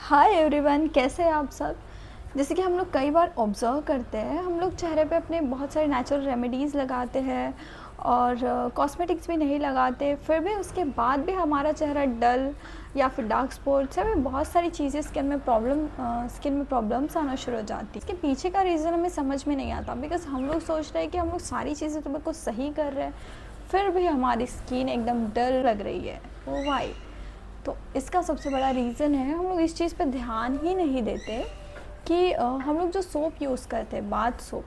Hi everyone, कैसे हैं आप सब। जैसे कि हम लोग कई बार ऑब्ज़र्व करते हैं, हम लोग चेहरे पे अपने बहुत सारे नेचुरल रेमेडीज़ लगाते हैं और कॉस्मेटिक्स भी नहीं लगाते, फिर भी उसके बाद भी हमारा चेहरा डल या फिर डार्क स्पॉट्स या फिर बहुत सारी चीज़ें स्किन में प्रॉब्लम्स आना शुरू हो जाती है। इसके पीछे का रीज़न हमें समझ में नहीं आता, बिकॉज़ हम लोग सोच रहे हैं कि हम लोग सारी चीज़ें तो बिल्कुल सही कर रहे हैं, फिर भी हमारी स्किन एकदम डल लग रही है। Oh why. तो इसका सबसे बड़ा रीज़न है, हम लोग इस चीज़ पे ध्यान ही नहीं देते कि हम लोग जो सोप यूज़ करते हैं, बाथ सोप,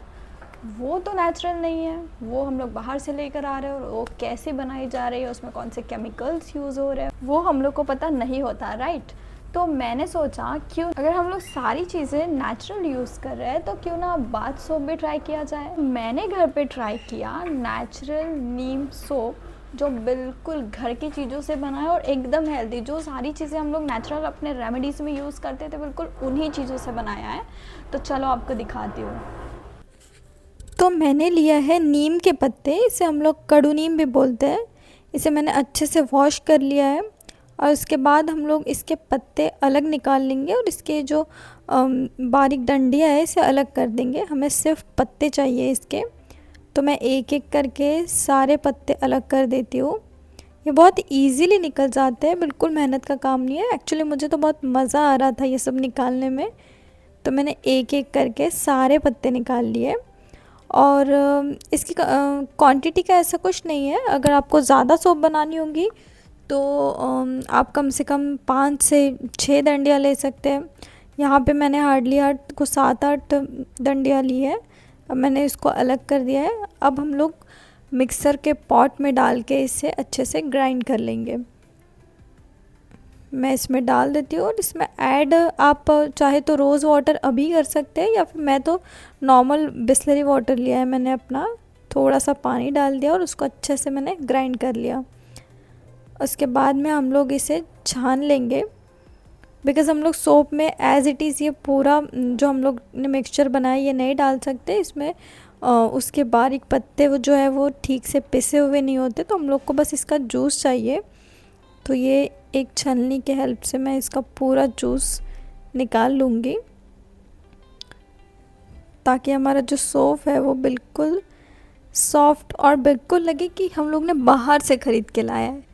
वो तो नेचुरल नहीं है। वो हम लोग बाहर से लेकर आ रहे हैं और वो कैसे बनाई जा रही है, उसमें कौन से केमिकल्स यूज़ हो रहे हैं, वो हम लोग को पता नहीं होता, राइट। तो मैंने सोचा क्यों, अगर हम लोग सारी चीज़ें नेचुरल यूज़ कर रहे हैं तो क्यों ना बाथ सोप भी ट्राई किया जाए। मैंने घर पे ट्राई किया नेचुरल नीम सोप, जो बिल्कुल घर की चीज़ों से बना है और एकदम हेल्दी। जो सारी चीज़ें हम लोग नेचुरल अपने रेमेडीज़ में यूज़ करते थे, बिल्कुल उन्हीं चीज़ों से बनाया है। तो चलो आपको दिखाती हूँ। तो मैंने लिया है नीम के पत्ते, इसे हम लोग कड़ू नीम भी बोलते हैं। इसे मैंने अच्छे से वॉश कर लिया है और उसके बाद हम लोग इसके पत्ते अलग निकाल लेंगे और इसके जो बारीक डंडियाँ है इसे अलग कर देंगे। हमें सिर्फ पत्ते चाहिए इसके, तो मैं एक एक करके सारे पत्ते अलग कर देती हूँ। ये बहुत इजीली निकल जाते हैं, बिल्कुल मेहनत का काम नहीं है। एक्चुअली मुझे तो बहुत मज़ा आ रहा था ये सब निकालने में, तो मैंने एक एक करके सारे पत्ते निकाल लिए। और इसकी क्वांटिटी का ऐसा कुछ नहीं है। अगर आपको ज़्यादा सोप बनानी होगी तो आप कम से कम 5 से 6 डंडियाँ ले सकते हैं। यहाँ पे मैंने हार्डली 7-8 डंडियाँ ली है। अब मैंने इसको अलग कर दिया है। अब हम लोग मिक्सर के पॉट में डाल के इसे अच्छे से ग्राइंड कर लेंगे। मैं इसमें डाल देती हूँ और इसमें ऐड आप चाहे तो रोज़ वाटर अभी कर सकते हैं, या फिर मैं तो नॉर्मल बिसलरी वाटर लिया है मैंने अपना। थोड़ा सा पानी डाल दिया और उसको अच्छे से मैंने ग्राइंड कर लिया। उसके बाद में हम लोग इसे छान लेंगे, बिकॉज़ हम लोग सोप में एज़ इट इज़ ये पूरा जो हम लोग ने मिक्सचर बनाया ये नहीं डाल सकते इसमें। उसके बारीक पत्ते वो जो है वो ठीक से पिसे हुए नहीं होते, तो हम लोग को बस इसका जूस चाहिए। तो ये एक छलनी के हेल्प से मैं इसका पूरा जूस निकाल लूँगी, ताकि हमारा जो सोप है वो बिल्कुल सॉफ्ट और बिल्कुल लगे कि हम लोग ने बाहर से ख़रीद के लाया है।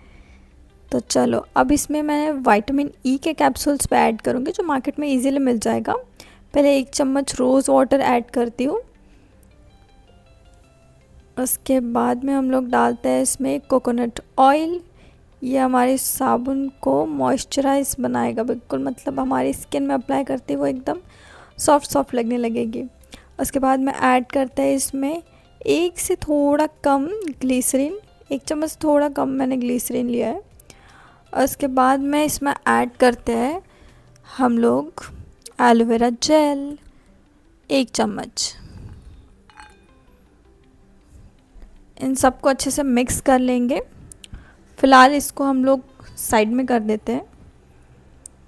तो चलो अब इसमें मैं विटामिन ई के कैप्सूल्स पे ऐड करूँगी, जो मार्केट में इजीली मिल जाएगा। पहले 1 चम्मच रोज़ वाटर ऐड करती हूँ। उसके बाद में हम लोग डालते हैं इसमें कोकोनट ऑयल। ये हमारे साबुन को मॉइस्चराइज बनाएगा बिल्कुल, मतलब हमारी स्किन में अप्लाई करते ही वो एकदम सॉफ्ट सॉफ्ट लगने लगेगी। उसके बाद में ऐड करते हैं इसमें 1 से थोड़ा कम ग्लिसरीन, 1 चम्मच से थोड़ा कम मैंने ग्लिसरीन लिया है। और उसके बाद में इसमें ऐड करते हैं हम लोग एलोवेरा जेल 1 चम्मच। इन सबको अच्छे से मिक्स कर लेंगे। फ़िलहाल इसको हम लोग साइड में कर देते हैं,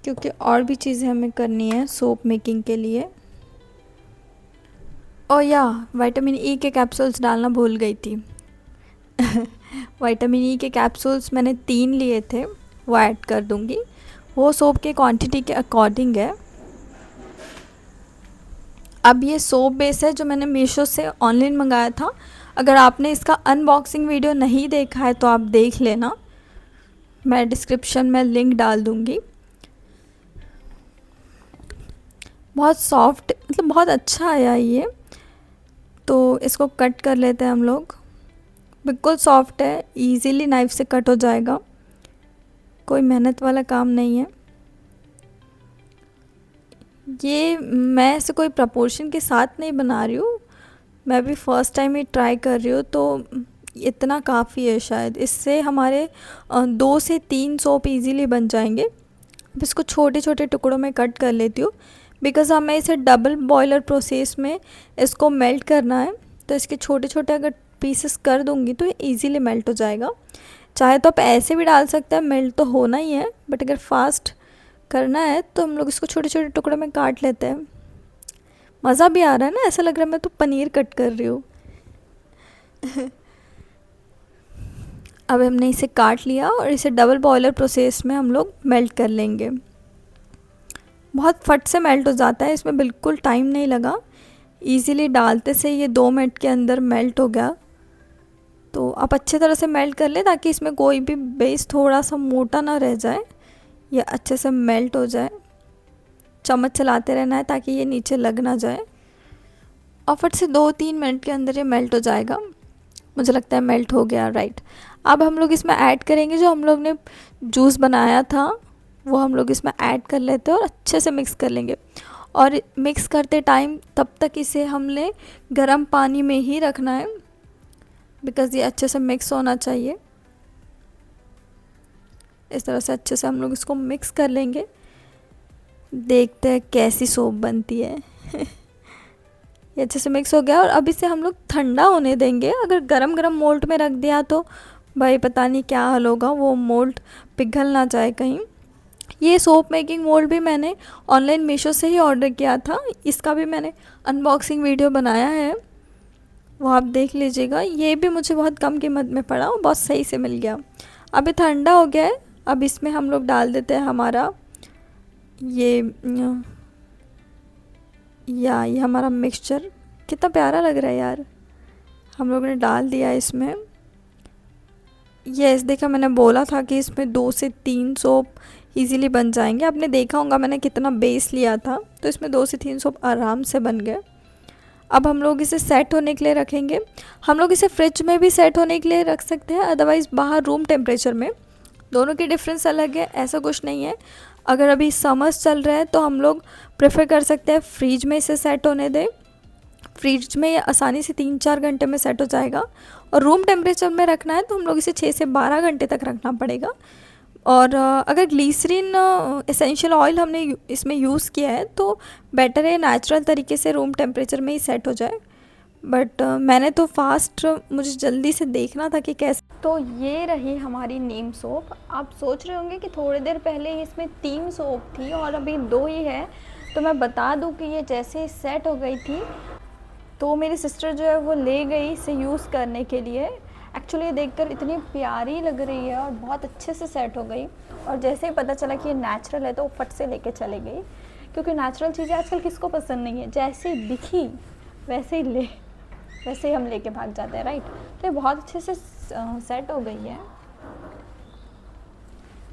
क्योंकि और भी चीज़ें हमें करनी है सोप मेकिंग के लिए। और या विटामिन ई के कैप्सूल्स डालना भूल गई थी। विटामिन ई के कैप्सूल्स मैंने 3 लिए थे, वो ऐड कर दूँगी। वो सोप के क्वांटिटी के अकॉर्डिंग है। अब ये सोप बेस है जो मैंने मीशो से ऑनलाइन मंगाया था। अगर आपने इसका अनबॉक्सिंग वीडियो नहीं देखा है तो आप देख लेना, मैं डिस्क्रिप्शन में लिंक डाल दूँगी। बहुत सॉफ्ट, मतलब बहुत अच्छा आया ये। तो इसको कट कर लेते हैं हम लोग। बिल्कुल सॉफ्ट है, इजीली नाइफ़ से कट हो जाएगा, कोई मेहनत वाला काम नहीं है। ये मैं ऐसे कोई प्रपोर्शन के साथ नहीं बना रही हूँ, मैं भी फ़र्स्ट टाइम ही ट्राई कर रही हूँ, तो इतना काफ़ी है शायद। इससे हमारे 2 से 3 सोप इजीली बन जाएंगे। अब इसको छोटे छोटे टुकड़ों में कट कर लेती हूँ, बिकॉज़ हमें इसे डबल बॉयलर प्रोसेस में इसको मेल्ट करना है। तो इसके छोटे छोटे अगर पीसेस कर दूँगी तो ये ईज़िली मेल्ट हो जाएगा। चाहे तो आप ऐसे भी डाल सकते हैं, मेल्ट तो होना ही है, बट अगर फास्ट करना है तो हम लोग इसको छोटे छोटे टुकड़ों में काट लेते हैं। मज़ा भी आ रहा है ना, ऐसा लग रहा है मैं तो पनीर कट कर रही हूँ। अब हमने इसे काट लिया और इसे डबल बॉयलर प्रोसेस में हम लोग मेल्ट कर लेंगे। बहुत फट से मेल्ट हो जाता है, इसमें बिल्कुल टाइम नहीं लगा, इजीली डालते से ये 2 मिनट के अंदर मेल्ट हो गया। तो आप अच्छे तरह से मेल्ट कर लें ताकि इसमें कोई भी बेस थोड़ा सा मोटा ना रह जाए, ये अच्छे से मेल्ट हो जाए। चम्मच चलाते रहना है ताकि ये नीचे लग ना जाए, और फट से 2-3 मिनट के अंदर ये मेल्ट हो जाएगा। मुझे लगता है मेल्ट हो गया, राइट। अब हम लोग इसमें ऐड करेंगे जो हम लोग ने जूस बनाया था, वो हम लोग इसमें ऐड कर लेते हैं और अच्छे से मिक्स कर लेंगे। और मिक्स करते टाइम तब तक इसे हमने गर्म पानी में ही रखना है, बिकॉज़ ये अच्छे से मिक्स होना चाहिए। इस तरह से अच्छे से हम लोग इसको मिक्स कर लेंगे। देखते हैं कैसी सोप बनती है। ये अच्छे से मिक्स हो गया, और अब इसे हम लोग ठंडा होने देंगे। अगर गरम गरम मोल्ड में रख दिया तो भाई पता नहीं क्या हाल होगा, वो मोल्ड पिघल ना जाए कहीं। ये सोप मेकिंग मोल्ड भी मैंने ऑनलाइन मीशो से ही ऑर्डर किया था, इसका भी मैंने अनबॉक्सिंग वीडियो बनाया है, वो आप देख लीजिएगा। ये भी मुझे बहुत कम कीमत में पड़ा और बहुत सही से मिल गया। अब ये ठंडा हो गया है, अब इसमें हम लोग डाल देते हैं हमारा ये हमारा मिक्सचर। कितना प्यारा लग रहा है यार, हम लोगों ने डाल दिया इसमें। यस, देखा मैंने बोला था कि इसमें 2 से 3 सोप इजीली बन जाएंगे। आपने देखा होगा मैंने कितना बेस लिया था, तो इसमें 2 से 3 सोप आराम से बन गए। अब हम लोग इसे सेट होने के लिए रखेंगे। हम लोग इसे फ्रिज में भी सेट होने के लिए रख सकते हैं, अदरवाइज़ बाहर रूम टेम्परेचर में। दोनों की डिफरेंस अलग है, ऐसा कुछ नहीं है। अगर अभी समर्स चल रहा है तो हम लोग प्रेफर कर सकते हैं फ्रिज में इसे सेट होने दें। फ्रिज में ये आसानी से 3-4 घंटे में सेट हो जाएगा, और रूम टेम्परेचर में रखना है तो हम लोग इसे 6 से 12 घंटे तक रखना पड़ेगा। और अगर ग्लीसरीन एसेंशियल ऑयल हमने इसमें यूज़ किया है तो बेटर है नेचुरल तरीके से रूम टेम्परेचर में ही सेट हो जाए। बट मैंने तो फास्ट, मुझे जल्दी से देखना था कि कैसे। तो ये रही हमारी नीम सोप। आप सोच रहे होंगे कि थोड़ी देर पहले इसमें 3 सोप थी और अभी 2 ही है। तो मैं बता दूं कि ये जैसे ही सेट हो गई थी तो मेरी सिस्टर जो है वो ले गई इसे यूज़ करने के लिए। एक्चुअली ये देखकर इतनी प्यारी लग रही है और बहुत अच्छे से सेट हो गई, और जैसे ही पता चला कि ये नेचुरल है तो वो फट से लेके चले गई, क्योंकि नेचुरल चीज़ें आजकल किसको पसंद नहीं है। जैसे ही दिखी वैसे ही हम लेके भाग जाते हैं, राइट। तो ये बहुत अच्छे से सेट हो गई है।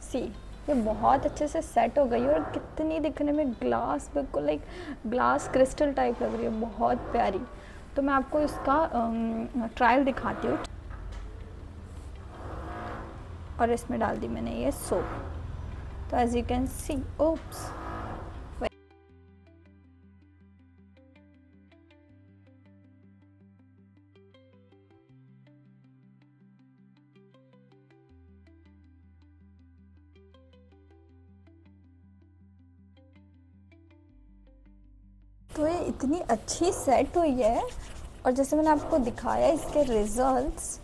सी, ये बहुत अच्छे से सेट हो गई है, और कितनी दिखने में ग्लास, बिल्कुल लाइक ग्लास क्रिस्टल टाइप लग रही है, बहुत प्यारी। तो मैं आपको इसका ट्रायल दिखाती हूँ। और इसमें डाल दी मैंने ये सोप। तो as you can see, oops, तो ये इतनी अच्छी सेट हुई है, और जैसे मैंने आपको दिखाया इसके रिजल्ट्स,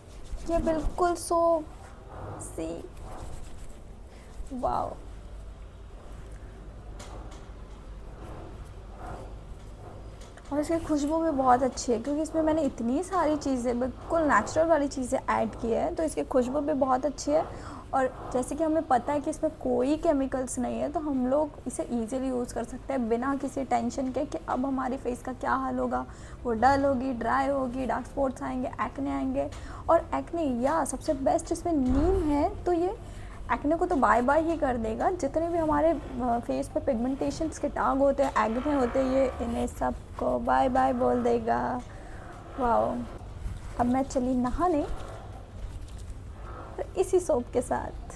ये बिल्कुल सी, वाओ। और इसकी खुशबू भी बहुत अच्छी है, क्योंकि इसमें मैंने इतनी सारी चीज़ें, बिल्कुल नेचुरल वाली चीज़ें ऐड की है, तो इसकी खुशबू भी बहुत अच्छी है। और जैसे कि हमें पता है कि इसमें कोई केमिकल्स नहीं है, तो हम लोग इसे इजीली यूज़ कर सकते हैं बिना किसी टेंशन के कि अब हमारी फेस का क्या हाल होगा। वो डल होगी, ड्राई होगी, डार्क स्पॉट्स आएंगे, एक्ने आएंगे। और एक्ने, या सबसे बेस्ट इसमें नीम है, तो ये एक्ने को तो बाय बाय ही कर देगा। जितने भी हमारे फेस पे पिगमेंटेशंस के दाग होते हैं, एक्ने होते हैं, ये इन्हें सबको बाय बाय बोल देगा। वाओ। अब मैं चली नहाने इसी सोप के साथ।